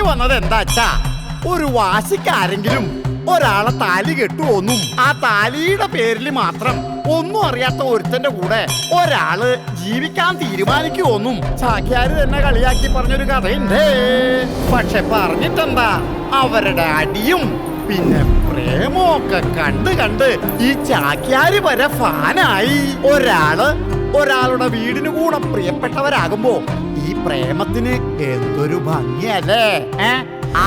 വന്നത് എന്താച്ചാ, ഒരു വാശിക്കാരെങ്കിലും ഒരാളെ താലി കെട്ടുവോന്നും ആ താലിയുടെ പേരിൽ മാത്രം ഒന്നും അറിയാത്ത ഒരുത്തന്റെ കൂടെ ഒരാള് ജീവിക്കാൻ തീരുമാനിക്കുവോന്നും ചാക്യാര് തന്നെ കളിയാക്കി പറഞ്ഞൊരു കഥയുണ്ട്. പക്ഷെ പറഞ്ഞിട്ടെന്താ, അവരുടെ അടിയും പിന്നെ പ്രേമമൊക്കെ കണ്ട് കണ്ട് ഈ ചാക്യാര് വരെ ഫാനായി. ഒരാളുടെ വീടിന് കൂടെ പ്രിയപ്പെട്ടവരാകുമ്പോ ഈ പ്രേമത്തിന് എന്തൊരു ഭംഗിയല്ലേ.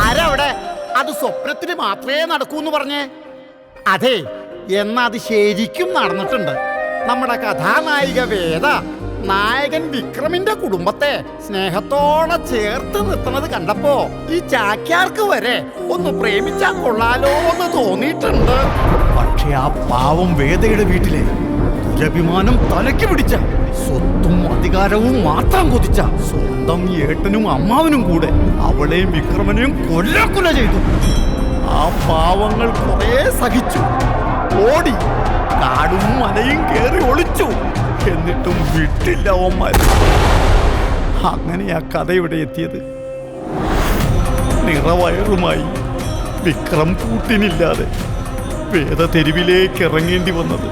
ആരവിടെ അത് സ്വപ്നത്തിന് മാത്രമേ നടക്കൂന്ന് പറഞ്ഞേ? അതെ, എന്നാ അത് ശരിക്കും നടന്നിട്ടുണ്ട്. നമ്മുടെ കഥാനായിക വേദ നായകൻ വിക്രമിന്റെ കുടുംബത്തെ സ്നേഹത്തോടെ ചേർത്ത് നിർത്തുന്നത് കണ്ടപ്പോ ഈ ചാക്യാർക്ക് വരെ ഒന്ന് പ്രേമിച്ചാൽ കൊള്ളാലോ എന്ന് തോന്നിയിട്ടുണ്ട്. പക്ഷെ ആ പാവം വേദയുടെ വീട്ടിലെ ദുരഭിമാനം തലയ്ക്ക് പിടിച്ച, സ്വത്തും അധികാരവും മാത്രം കൊതിച്ച സ്വന്തം ഏട്ടനും അമ്മാവനും കൂടെ അവളെയും വിക്രമനെയും കൊല്ല ചെയ്തു. ആ പാവങ്ങൾ കുറെ സഹിച്ചു, ഓടി, കാടും മലയും കേറി ഒളിച്ചു. എന്നിട്ടും വിട്ടില്ല അവന്മാർ. അങ്ങനെ ആ കഥ ഇവിടെ എത്തിയത്. നിറവയറുമായി വിക്രം കൂട്ടിനില്ലാതെ വേദ തെരുവിലേക്ക് ഇറങ്ങേണ്ടി വന്നത്.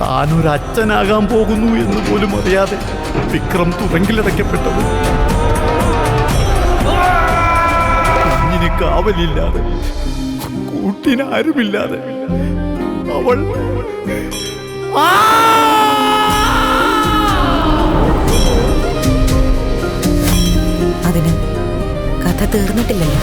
താനൊരച്ഛനാകാൻ പോകുന്നു എന്ന് പോലും അറിയാതെ വിക്രം തുറങ്കിലടയ്ക്കപ്പെട്ടത്. കുഞ്ഞിന് കാവലില്ലാതെ, കൂട്ടിനാരുമില്ലാതെ അവൾ അതിന് കഥ തീർന്നിട്ടില്ലല്ലോ.